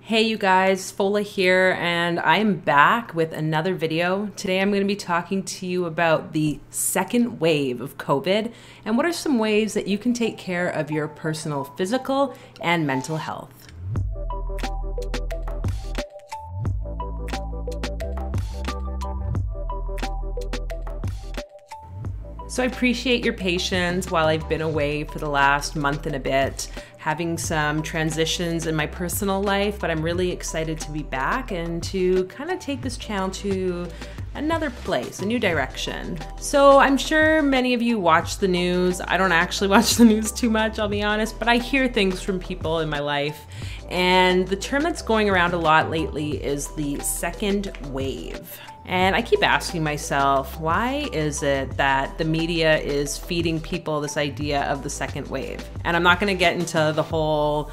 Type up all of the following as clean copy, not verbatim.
Hey you guys, Fola here, and I am back with another video. Today I'm going to be talking to you about the second wave of COVID and what are some ways that you can take care of your personal physical and mental health. So I appreciate your patience while I've been away for the last month and a bit, having some transitions in my personal life, but I'm really excited to be back and to kind of take this channel to another place, a new direction. So I'm sure many of you watch the news. I don't actually watch the news too much, I'll be honest, but I hear things from people in my life. And the term that's going around a lot lately is the second wave. And I keep asking myself, why is it that the media is feeding people this idea of the second wave? And I'm not going to get into the whole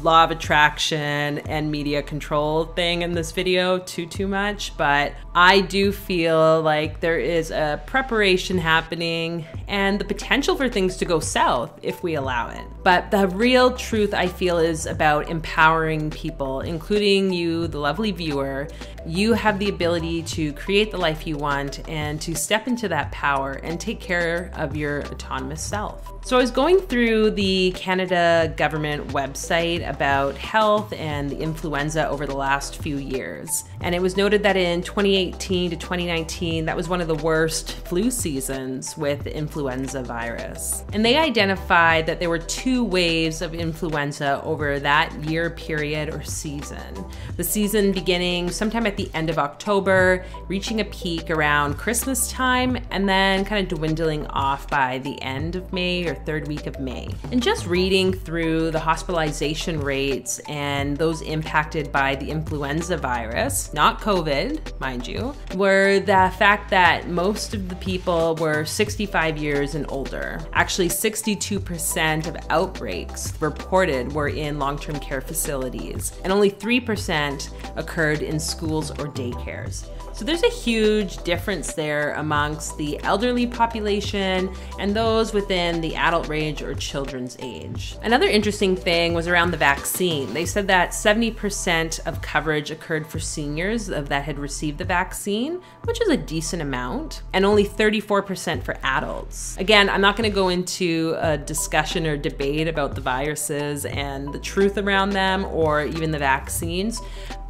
law of attraction and media control thing in this video too much, but I do feel like there is a preparation happening and the potential for things to go south if we allow it. But the real truth, I feel, is about empowering people, including you, the lovely viewer. You have the ability to create the life you want and to step into that power and take care of your autonomous self. So I was going through the Canada government website about health and the influenza over the last few years. And it was noted that in 2018 to 2019, that was one of the worst flu seasons with the influenza virus. And they identified that there were two waves of influenza over that year period or season. The season beginning sometime at the end of October, reaching a peak around Christmas time, and then kind of dwindling off by the end of May or third week of May. And just reading through the hospitalization rates and those impacted by the influenza virus, not COVID, mind you, were the fact that most of the people were 65 years and older. Actually, 62% of outbreaks reported were in long-term care facilities, and only 3% occurred in schools or daycares. So there's a huge difference there amongst the elderly population and those within the adult range or children's age. Another interesting thing was around the vaccine. They said that 70% of coverage occurred for seniors that had received the vaccine, which is a decent amount, and only 34% for adults. Again, I'm not going to go into a discussion or debate about the viruses and the truth around them or even the vaccines,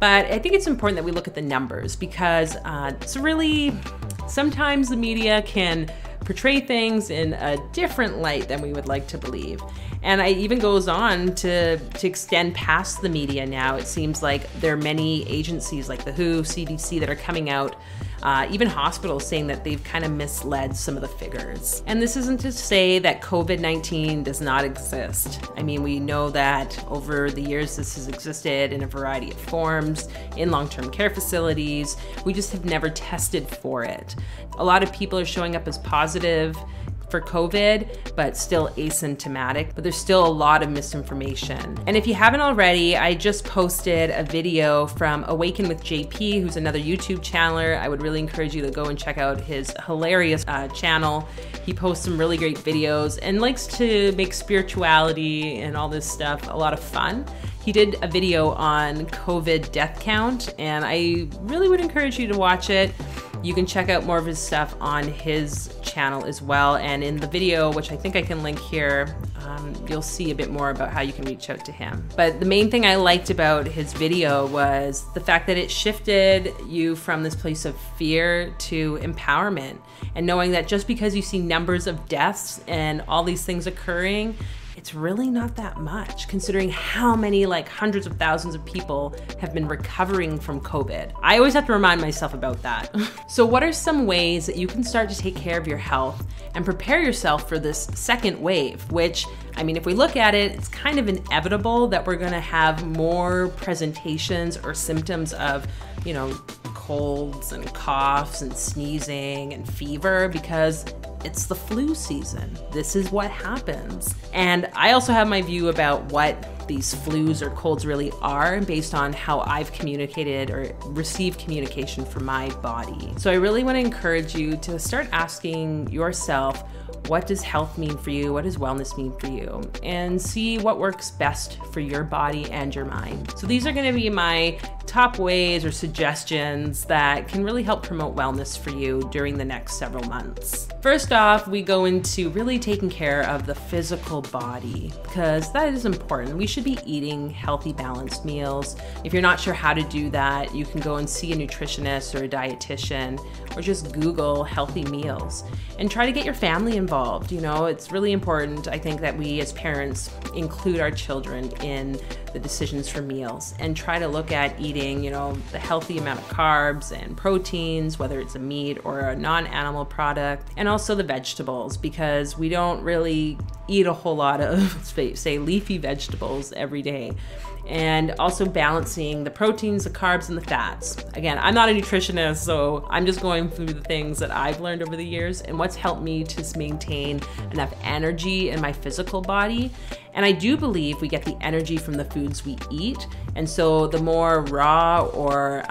but I think it's important that we look at the numbers because it's really, sometimes the media can portray things in a different light than we would like to believe. And it even goes on to extend past the media now. It seems like there are many agencies like the WHO, CDC that are coming out, even hospitals saying that they've kind of misled some of the figures. And this isn't to say that COVID-19 does not exist. I mean, we know that over the years this has existed in a variety of forms, in long-term care facilities. We just have never tested for it. A lot of people are showing up as positive for COVID, but still asymptomatic, but there's still a lot of misinformation. And if you haven't already, I just posted a video from Awaken with JP, who's another YouTube channeler. I would really encourage you to go and check out his hilarious channel. He posts some really great videos and likes to make spirituality and all this stuff a lot of fun. He did a video on COVID death count, and I really would encourage you to watch it. You can check out more of his stuff on his channel as well. And in the video, which I think I can link here, you'll see a bit more about how you can reach out to him. But the main thing I liked about his video was the fact that it shifted you from this place of fear to empowerment, and knowing that just because you see numbers of deaths and all these things occurring, it's really not that much, considering how many, like hundreds of thousands of people have been recovering from COVID. I always have to remind myself about that. So what are some ways that you can start to take care of your health and prepare yourself for this second wave, which, I mean, if we look at it, it's kind of inevitable that we're gonna have more presentations or symptoms of, you know, colds and coughs and sneezing and fever because it's the flu season. This is what happens. And I also have my view about what these flus or colds really are based on how I've communicated or received communication from my body. So I really want to encourage you to start asking yourself, what does health mean for you? What does wellness mean for you? And see what works best for your body and your mind. So these are going to be my top ways or suggestions that can really help promote wellness for you during the next several months. First off, we go into really taking care of the physical body, because that is important. We should be eating healthy, balanced meals. If you're not sure how to do that, you can go and see a nutritionist or a dietitian, or just Google healthy meals and try to get your family involved. You know, it's really important, I think, that we as parents include our children in the decisions for meals and try to look at eating, you know, the healthy amount of carbs and proteins, whether it's a meat or a non-animal product, and also the vegetables, because we don't really eat a whole lot of, say, leafy vegetables every day. And also balancing the proteins, the carbs, and the fats. Again, I'm not a nutritionist, so I'm just going through the things that I've learned over the years and what's helped me to maintain enough energy in my physical body. And I do believe we get the energy from the foods we eat. And so the more raw or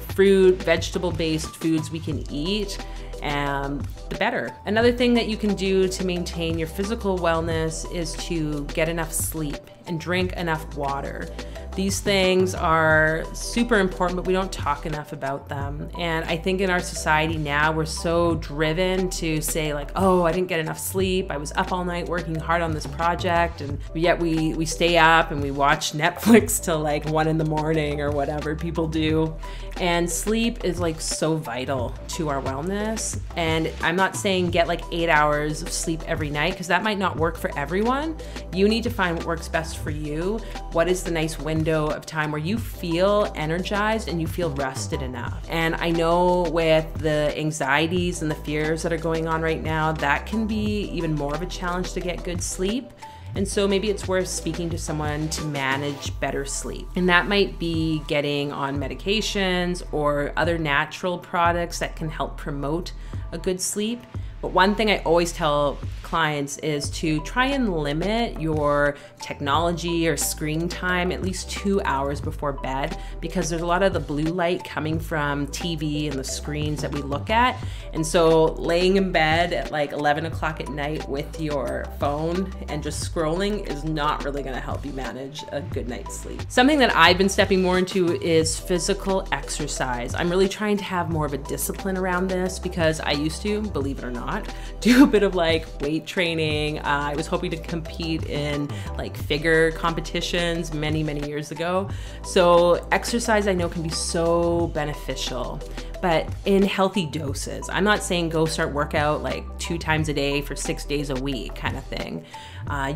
fruit, vegetable-based foods we can eat, the better. Another thing that you can do to maintain your physical wellness is to get enough sleep and drink enough water. These things are super important, but we don't talk enough about them. And I think in our society now, we're so driven to say like, oh, I didn't get enough sleep. I was up all night working hard on this project. And yet we stay up and we watch Netflix till like 1 in the morning or whatever people do. And sleep is like so vital to our wellness. And I'm not saying get like 8 hours of sleep every night, because that might not work for everyone. You need to find what works best for you. What is the nice window of time where you feel energized and you feel rested enough? And I know with the anxieties and the fears that are going on right now, that can be even more of a challenge to get good sleep. And so maybe it's worth speaking to someone to manage better sleep. And that might be getting on medications or other natural products that can help promote a good sleep. But one thing I always tell clients is to try and limit your technology or screen time at least 2 hours before bed, because there's a lot of the blue light coming from TV and the screens that we look at. And so laying in bed at like 11 o'clock at night with your phone and just scrolling is not really gonna help you manage a good night's sleep. Something that I've been stepping more into is physical exercise. I'm really trying to have more of a discipline around this, because I used to, believe it or not, do a bit of like weight training. I was hoping to compete in like figure competitions many years ago. So exercise I know can be so beneficial, but in healthy doses. I'm not saying go start workout like 2 times a day for 6 days a week kind of thing.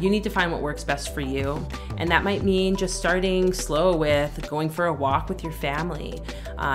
You need to find what works best for you. And that might mean just starting slow with going for a walk with your family.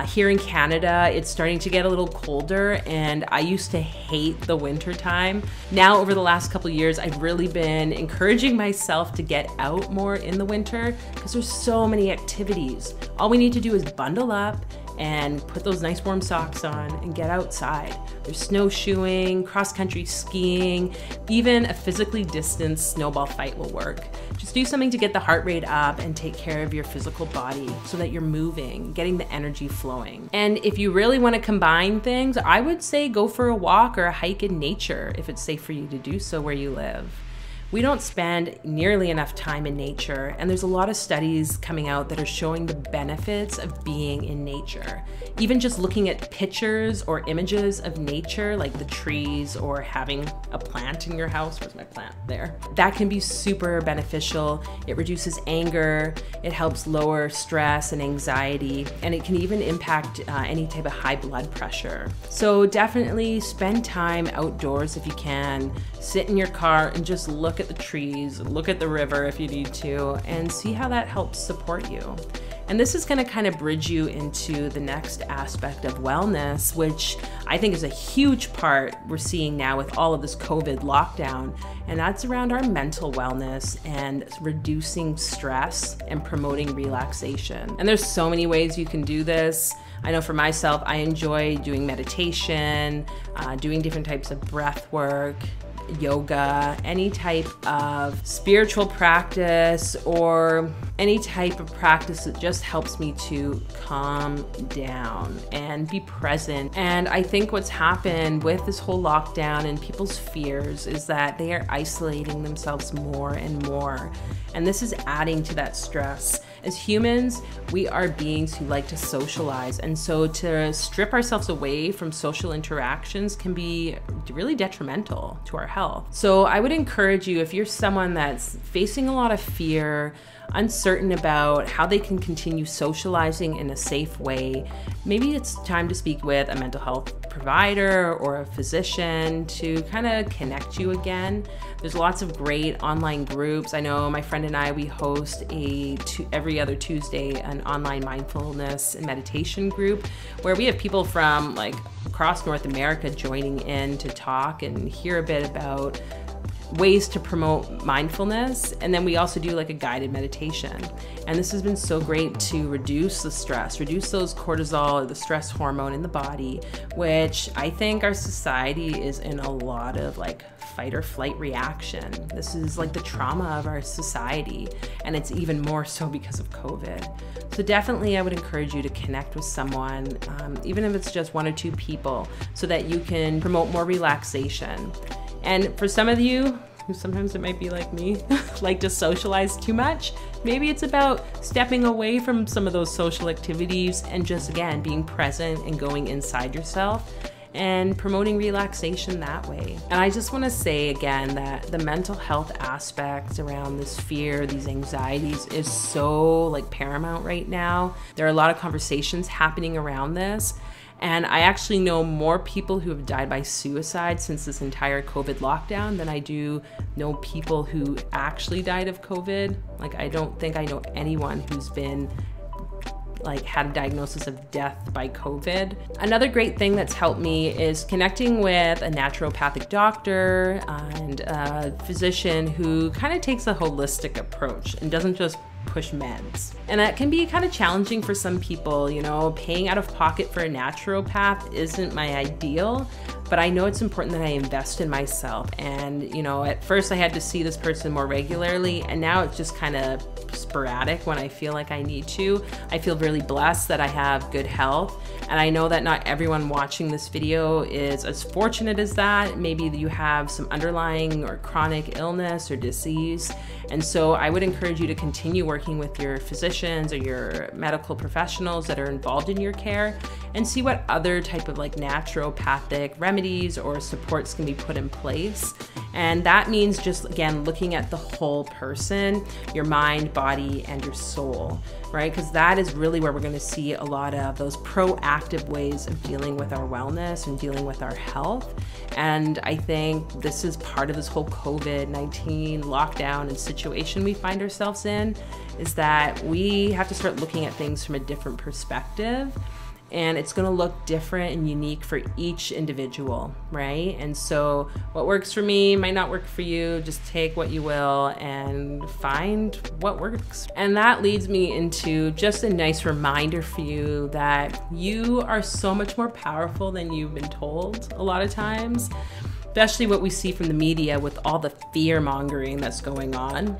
Here in Canada, it's starting to get a little colder, and I used to hate the winter time. Now, over the last couple of years, I've really been encouraging myself to get out more in the winter, because there's so many activities. All we need to do is bundle up and put those nice warm socks on and get outside. There's snowshoeing, cross-country skiing, even a physically distanced snowball fight will work. Just do something to get the heart rate up and take care of your physical body so that you're moving, getting the energy flowing. And if you really want to combine things, I would say go for a walk or a hike in nature if it's safe for you to do so where you live. We don't spend nearly enough time in nature, and there's a lot of studies coming out that are showing the benefits of being in nature. Even just looking at pictures or images of nature, like the trees or having a plant in your house. Where's my plant? There. That can be super beneficial. It reduces anger, it helps lower stress and anxiety, and it can even impact any type of high blood pressure. So definitely spend time outdoors if you can. Sit in your car and just look at the trees, look at the river if you need to, and see how that helps support you. And this is going to kind of bridge you into the next aspect of wellness, which I think is a huge part we're seeing now with all of this COVID lockdown, and that's around our mental wellness and reducing stress and promoting relaxation. And there's so many ways you can do this. I know for myself, I enjoy doing meditation, doing different types of breath work, yoga, any type of spiritual practice, or any type of practice that just helps me to calm down and be present. And I think what's happened with this whole lockdown and people's fears is that they are isolating themselves more and more. And this is adding to that stress. As humans, we are beings who like to socialize. And so to strip ourselves away from social interactions can be really detrimental to our health. So I would encourage you, if you're someone that's facing a lot of fear, uncertain about how they can continue socializing in a safe way, maybe it's time to speak with a mental health provider or a physician to kind of connect you again. There's lots of great online groups. I know my friend and I, we host every other Tuesday an online mindfulness and meditation group where we have people from like across North America joining in to talk and hear a bit about ways to promote mindfulness. And then we also do like a guided meditation. And this has been so great to reduce the stress, reduce those cortisol or the stress hormone in the body, which I think our society is in a lot of like fight or flight reaction. This is like the trauma of our society. And it's even more so because of COVID. So definitely I would encourage you to connect with someone, even if it's just 1 or 2 people, so that you can promote more relaxation. And for some of you, who sometimes it might be like me, like to socialize too much, maybe it's about stepping away from some of those social activities and just, again, being present and going inside yourself and promoting relaxation that way. And I just want to say again that the mental health aspect around this fear, these anxieties is so like paramount right now. There are a lot of conversations happening around this. And I actually know more people who have died by suicide since this entire COVID lockdown than I do know people who actually died of COVID. Like, I don't think I know anyone who's been like had a diagnosis of death by COVID. Another great thing that's helped me is connecting with a naturopathic doctor and a physician who kind of takes a holistic approach and doesn't just push meds. And that can be kind of challenging for some people, you know, paying out of pocket for a naturopath isn't my ideal, but I know it's important that I invest in myself. And, you know, at first I had to see this person more regularly, and now it's just kind of sporadic when I feel like I need to. I feel really blessed that I have good health, and I know that not everyone watching this video is as fortunate as that. Maybe you have some underlying or chronic illness or disease, and so I would encourage you to continue working with your physicians or your medical professionals that are involved in your care and see what other type of like naturopathic remedies or supports can be put in place. And that means just, again, looking at the whole person, your mind, body, and your soul, right? Because that is really where we're going to see a lot of those proactive ways of dealing with our wellness and dealing with our health. And I think this is part of this whole COVID-19 lockdown and situation we find ourselves in, is that we have to start looking at things from a different perspective. And it's going to look different and unique for each individual, right? And so what works for me might not work for you. Just take what you will and find what works. And that leads me into just a nice reminder for you that you are so much more powerful than you've been told a lot of times, especially what we see from the media with all the fear mongering that's going on.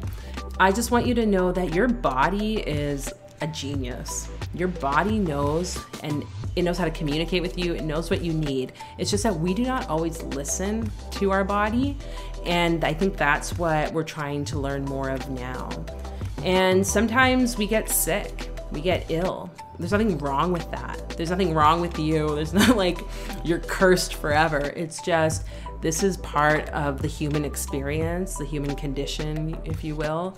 I just want you to know that your body is a genius. Your body knows, and it knows how to communicate with you. It knows what you need. It's just that we do not always listen to our body. And I think that's what we're trying to learn more of now. And sometimes we get sick, we get ill. There's nothing wrong with that. There's nothing wrong with you. There's not like you're cursed forever. It's just, this is part of the human experience, the human condition, if you will.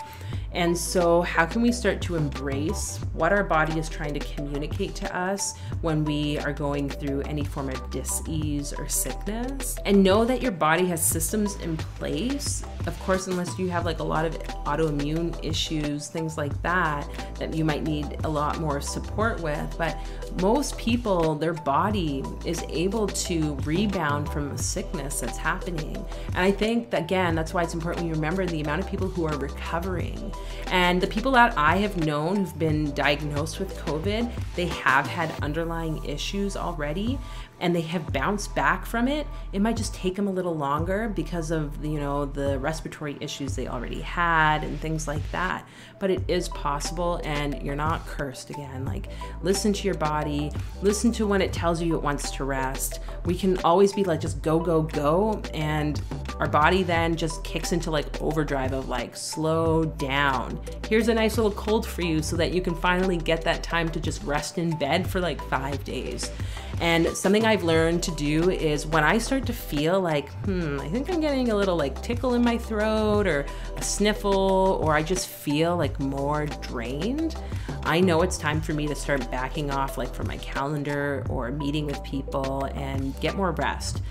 And so how can we start to embrace what our body is trying to communicate to us when we are going through any form of dis-ease or sickness? And know that your body has systems in place. Of course, unless you have like a lot of autoimmune issues, things like that, that you might need a lot more support with. But most people, their body is able to rebound from a sickness that's happening. And I think that, again, that's why it's important we remember the amount of people who are recovering. And the people that I have known who've been diagnosed with COVID, they have had underlying issues already. and they have bounced back from it, it might just take them a little longer because of, you know, the respiratory issues they already had and things like that. But it is possible, and you're not cursed again. Like, listen to your body, listen to when it tells you it wants to rest. We can always be like, just go, go, go. And our body then just kicks into like overdrive of like, slow down. Here's a nice little cold for you so that you can finally get that time to just rest in bed for like 5 days. And something I've learned to do is when I start to feel like, I think I'm getting a little like tickle in my throat or a sniffle, or I just feel like more drained, I know it's time for me to start backing off like from my calendar or meeting with people and get more rest.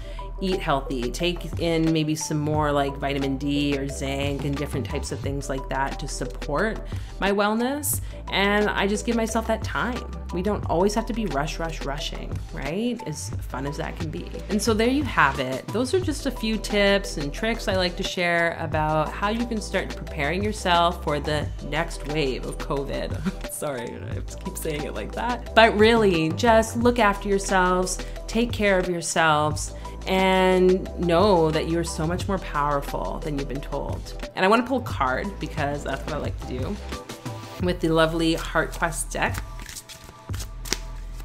Eat healthy, take in maybe some more like vitamin D or zinc and different types of things like that to support my wellness. And I just give myself that time. We don't always have to be rushing, right? As fun as that can be. And so there you have it. Those are just a few tips and tricks I like to share about how you can start preparing yourself for the next wave of COVID. Sorry, I keep saying it like that. But really, just look after yourselves, take care of yourselves, and know that you're so much more powerful than you've been told. And I want to pull a card because that's what I like to do with the lovely Heart Quest deck.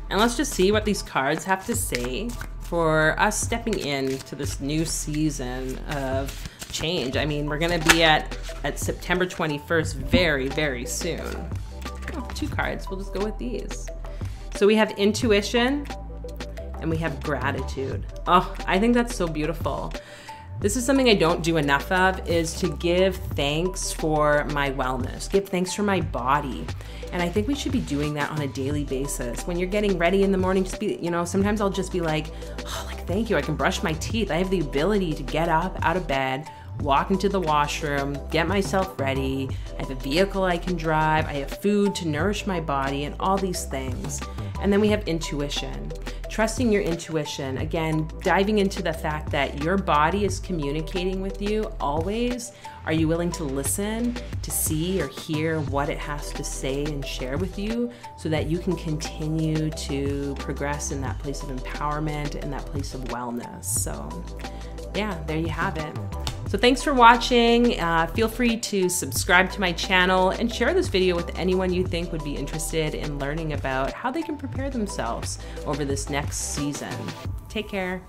And let's just see what these cards have to say for us stepping into this new season of change. I mean, we're gonna be at September 21st very, very soon. Oh, 2 cards, we'll just go with these. So we have intuition, and we have gratitude. Oh, I think that's so beautiful. This is something I don't do enough of, is to give thanks for my wellness, give thanks for my body. And I think we should be doing that on a daily basis. When you're getting ready in the morning, just be, you know, sometimes I'll just be like, oh, like, thank you, I can brush my teeth. I have the ability to get up out of bed, walk into the washroom, get myself ready. I have a vehicle I can drive. I have food to nourish my body and all these things. And then we have intuition. Trusting your intuition, again, diving into the fact that your body is communicating with you always. Are you willing to listen, to see or hear what it has to say and share with you so that you can continue to progress in that place of empowerment and that place of wellness? So yeah, there you have it. So thanks for watching. Feel free to subscribe to my channel and share this video with anyone you think would be interested in learning about how they can prepare themselves over this next season. Take care.